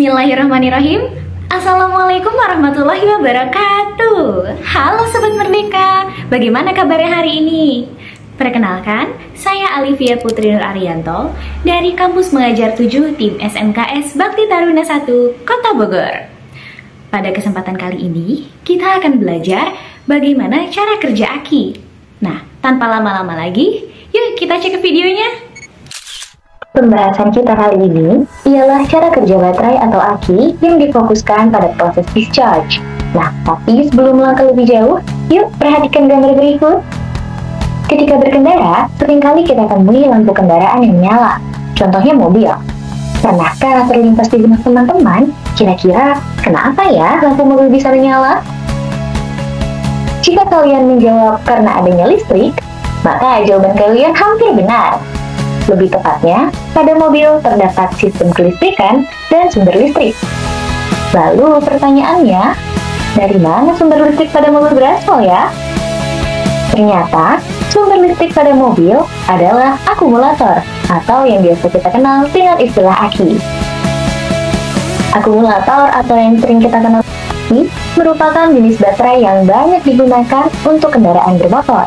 Bismillahirrahmanirrahim. Assalamualaikum warahmatullahi wabarakatuh. Halo Sobat Merdeka, bagaimana kabarnya hari ini? Perkenalkan, saya Alivia Putri Nur Arianto dari Kampus Mengajar 7 Tim SMKS Bakti Taruna 1 Kota Bogor. Pada kesempatan kali ini, kita akan belajar bagaimana cara kerja aki. Nah, tanpa lama-lama lagi, yuk kita cek videonya. Pembahasan kita kali ini ialah cara kerja baterai atau aki yang difokuskan pada proses discharge. Nah, tapi sebelum melangkah lebih jauh, yuk perhatikan gambar berikut. Ketika berkendara, seringkali kita temui lampu kendaraan yang menyala. Contohnya mobil. Pernahkah terlintas di benak teman-teman? Kira-kira kenapa ya lampu mobil bisa menyala? Jika kalian menjawab karena adanya listrik, maka jawaban kalian hampir benar. Lebih tepatnya, pada mobil terdapat sistem kelistrikan dan sumber listrik. Lalu pertanyaannya, dari mana sumber listrik pada mobil berasal ya? Ternyata, sumber listrik pada mobil adalah akumulator, atau yang biasa kita kenal dengan istilah aki. Akumulator atau yang sering kita kenal aki merupakan jenis baterai yang banyak digunakan untuk kendaraan bermotor.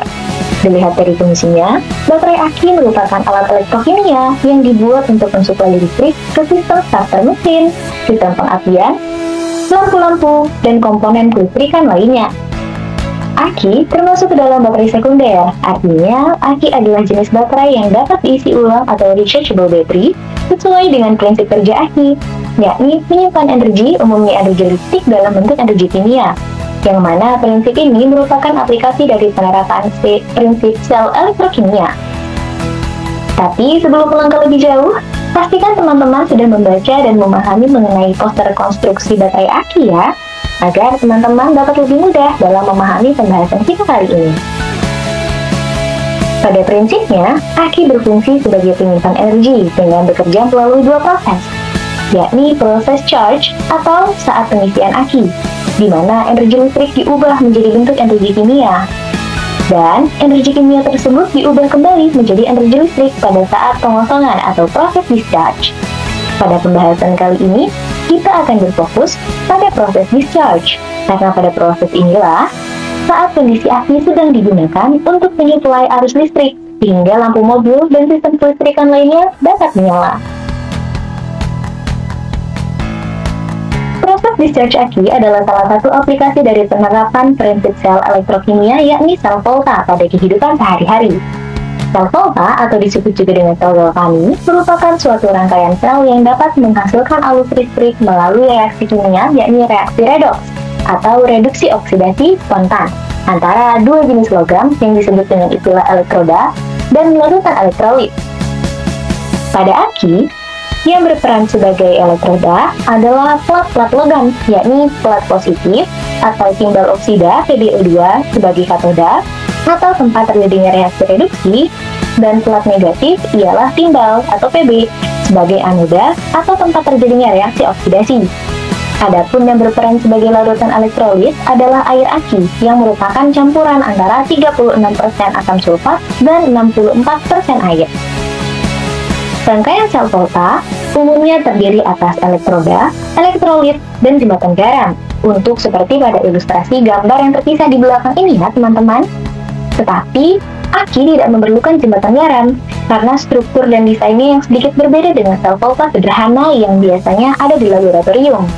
Dilihat dari fungsinya, baterai aki merupakan alat elektrokimia yang dibuat untuk mensuplai listrik ke sistem starter mesin, sistem pengapian, lampu-lampu, dan komponen kelistrikan lainnya. Aki termasuk ke dalam baterai sekunder, artinya aki adalah jenis baterai yang dapat diisi ulang atau rechargeable battery sesuai dengan prinsip kerja aki, yakni menyimpan energi, umumnya energi listrik dalam bentuk energi kimia. Yang mana prinsip ini merupakan aplikasi dari penerapan prinsip sel elektrokimia. Tapi sebelum melangkah lebih jauh, pastikan teman-teman sudah membaca dan memahami mengenai poster konstruksi baterai aki ya, agar teman-teman dapat lebih mudah dalam memahami pembahasan kita kali ini. Pada prinsipnya, aki berfungsi sebagai penyimpan energi dengan bekerja melalui dua proses, yakni proses charge atau saat pengisian aki, di mana energi listrik diubah menjadi bentuk energi kimia. Dan energi kimia tersebut diubah kembali menjadi energi listrik pada saat pengosongan atau proses discharge. Pada pembahasan kali ini, kita akan berfokus pada proses discharge, karena pada proses inilah saat kondisi aki sedang digunakan untuk menyuplai arus listrik, sehingga lampu mobil dan sistem kelistrikan lainnya dapat menyala. Proses discharge aki adalah salah satu aplikasi dari penerapan prinsip sel elektrokimia, yakni sel volta pada kehidupan sehari-hari. Sel volta atau disebut juga dengan sel galvani merupakan suatu rangkaian sel yang dapat menghasilkan arus listrik melalui reaksi kimia, yakni reaksi redoks atau reduksi oksidasi spontan antara dua jenis logam yang disebut dengan istilah elektroda dan larutan elektrolit. Pada aki, yang berperan sebagai elektroda adalah plat-plat logam, yakni plat positif atau timbal oksida PbO2 sebagai katoda atau tempat terjadinya reaksi reduksi, dan plat negatif ialah timbal atau Pb sebagai anoda atau tempat terjadinya reaksi oksidasi. Adapun yang berperan sebagai larutan elektrolit adalah air aki yang merupakan campuran antara 36% asam sulfat dan 64% air. Rangkaian sel volta umumnya terdiri atas elektroda, elektrolit, dan jembatan garam. Untuk seperti pada ilustrasi gambar yang terpisah di belakang ini ya teman-teman. Tetapi, aki tidak memerlukan jembatan garam, karena struktur dan desainnya yang sedikit berbeda dengan sel volta sederhana yang biasanya ada di laboratorium.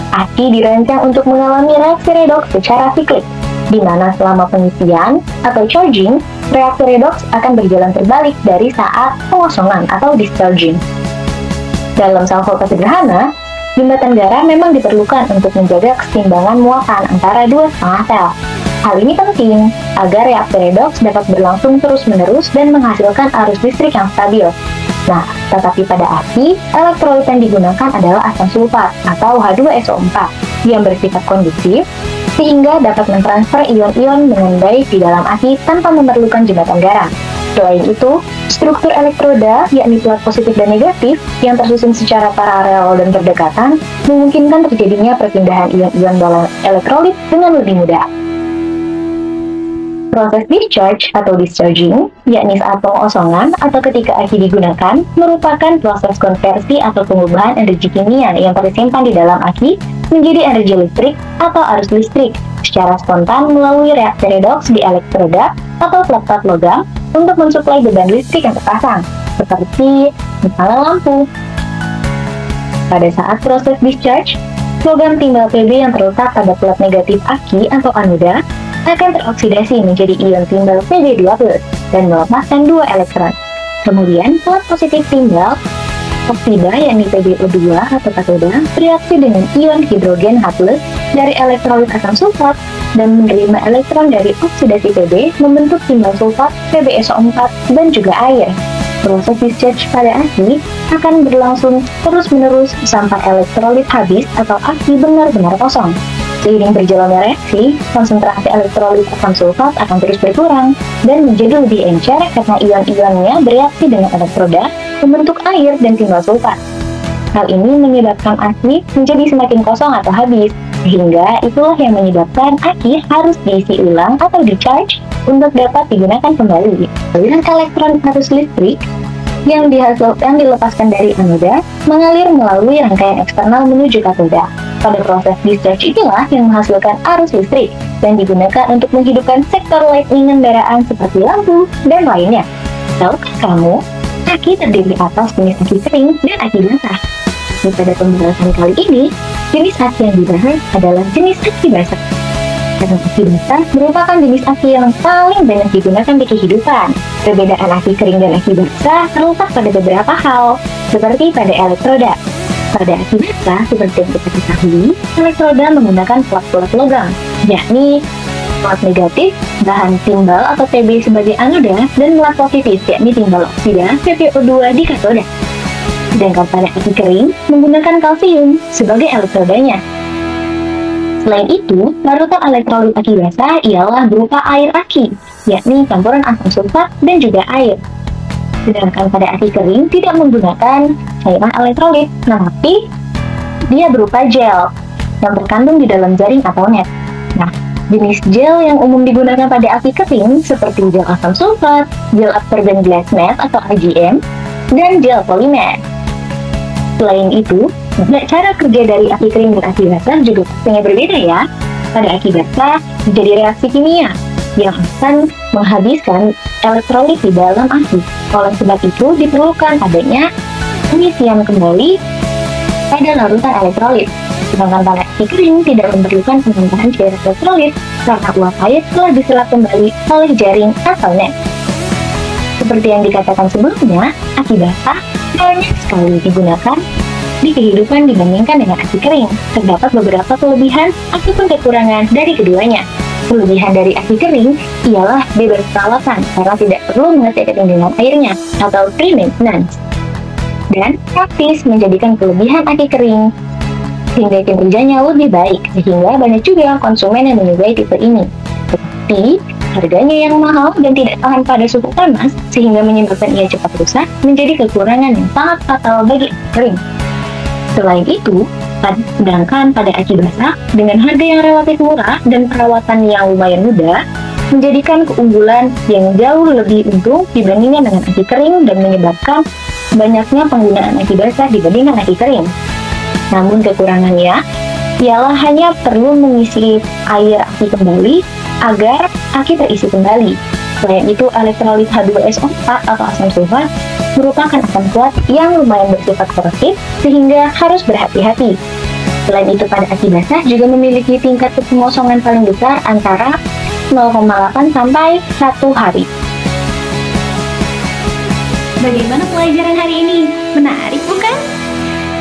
Aki dirancang untuk mengalami reaksi redoks secara siklik, di mana selama pengisian atau charging, reaksi redoks akan berjalan terbalik dari saat pengosongan atau discharging. Dalam sel volta sederhana, jembatan garam memang diperlukan untuk menjaga keseimbangan muatan antara dua setengah sel. Hal ini penting agar reaksi redoks dapat berlangsung terus-menerus dan menghasilkan arus listrik yang stabil. Nah, tetapi pada aki, elektrolit yang digunakan adalah asam sulfat atau H2SO4 yang bersifat konduktif, sehingga dapat mentransfer ion-ion dengan baik di dalam aki tanpa memerlukan jembatan garam. Selain itu, struktur elektroda, yakni plat positif dan negatif, yang tersusun secara paralel dan berdekatan, memungkinkan terjadinya perpindahan ion-ion dalam elektrolit dengan lebih mudah. Proses discharge atau discharging, yakni saat pengosongan atau ketika aki digunakan, merupakan proses konversi atau pengubahan energi kimia yang tersimpan di dalam aki menjadi energi listrik atau arus listrik secara spontan melalui reaksi redoks di elektroda atau plak-plak logam untuk mensuplai beban listrik yang terpasang, seperti misalnya lampu. Pada saat proses discharge, logam timbal Pb yang terletak pada plat negatif aki atau anoda akan teroksidasi menjadi ion timbal Pb2+ dan melepaskan 2 elektron. Kemudian, plat positif timbal oksida yakni PbO2 atau katoda bereaksi dengan ion hidrogen H+ dari elektrolit asam sulfat dan menerima elektron dari oksidasi Pb membentuk timbal sulfat PbSO4 dan juga air. Proses discharge pada aki akan berlangsung terus-menerus sampai elektrolit habis atau aki benar-benar kosong. Seiring berjalannya reaksi, konsentrasi elektrolit asam sulfat akan terus berkurang dan menjadi lebih encer karena ion-ionnya bereaksi dengan elektroda membentuk air dan timbal sulfat. Hal ini menyebabkan aki menjadi semakin kosong atau habis, sehingga itulah yang menyebabkan aki harus diisi ulang atau di-charge untuk dapat digunakan kembali. Aliran elektron arus listrik yang dilepaskan dari anoda mengalir melalui rangkaian eksternal menuju katoda. Pada proses discharge inilah yang menghasilkan arus listrik dan digunakan untuk menghidupkan sektor lightning kendaraan seperti lampu dan lainnya. Tahukah kamu, aki terdiri atas jenis aki kering dan aki basah. Pada pembahasan kali ini, jenis aki yang dibahas adalah jenis aki basah. Karena aki basah merupakan jenis aki yang paling banyak digunakan di kehidupan. Perbedaan aki kering dan aki basah terletak pada beberapa hal, seperti pada elektroda. Pada aki basah, seperti yang kita ketahui, elektroda menggunakan plat-plat logam, yakni plat negatif, bahan timbal atau Pb sebagai anoda, dan plat positif, yakni timbal oksida, PbO2 di katoda. Sedangkan pada aki kering, menggunakan kalsium sebagai elektrodanya. Selain itu, larutan elektrolit aki basah ialah berupa air aki, yakni campuran asam sulfat dan juga air. Sedangkan pada aki kering tidak menggunakan cairan elektrolit, tetapi dia berupa gel yang terkandung di dalam jaring atau net. Nah, jenis gel yang umum digunakan pada aki kering seperti gel asam sulfat, gel absorbent glass net atau AGM, dan gel polimer. Selain itu, cara kerja dari aki kering dan aki basah juga pastinya berbeda ya. Pada aki basah terjadi reaksi kimia yang akan menghabiskan elektrolit di dalam aki. Oleh sebab itu, diperlukan adanya pengisian kembali pada larutan elektrolit. Sedangkan pada aki kering tidak memerlukan penambahan cairan elektrolit karena uap air telah diserap kembali oleh jaring atau net. Seperti yang dikatakan sebelumnya, aki basah banyak sekali digunakan di kehidupan dibandingkan dengan aki kering. Terdapat beberapa kelebihan ataupun kekurangan dari keduanya. Kelebihan dari aki kering ialah bebas perawatan karena tidak perlu mengecek dengan airnya atau free maintenance. Dan praktis menjadikan kelebihan aki kering sehingga kinerjanya lebih baik, sehingga banyak juga konsumen yang menyukai tipe ini. Tetapi harganya yang mahal dan tidak tahan pada suhu panas sehingga menyebabkan ia cepat rusak menjadi kekurangan yang sangat fatal bagi aki kering. Selain itu, sedangkan pada aki basah dengan harga yang relatif murah dan perawatan yang lumayan mudah menjadikan keunggulan yang jauh lebih untung dibandingkan dengan aki kering dan menyebabkan banyaknya penggunaan aki basah dibandingkan aki kering. Namun kekurangannya ialah hanya perlu mengisi air aki kembali agar aki terisi kembali. Selain itu, elektrolit H2SO4 atau asam sulfat merupakan asam kuat yang lumayan bersifat korosif sehingga harus berhati-hati. Selain itu, pada aki basah juga memiliki tingkat pengosongan paling besar antara 0,8 sampai 1 hari. Bagaimana pelajaran hari ini? Menarik bukan?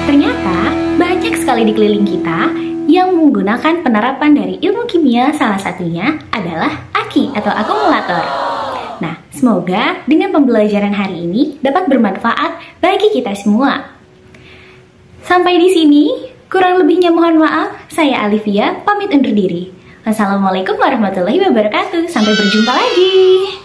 Ternyata banyak sekali di keliling kita yang menggunakan penerapan dari ilmu kimia, salah satunya adalah aki atau akumulator. Nah, semoga dengan pembelajaran hari ini dapat bermanfaat bagi kita semua. Sampai di sini, kurang lebihnya mohon maaf, saya Alivia pamit undur diri. Wassalamualaikum warahmatullahi wabarakatuh. Sampai berjumpa lagi.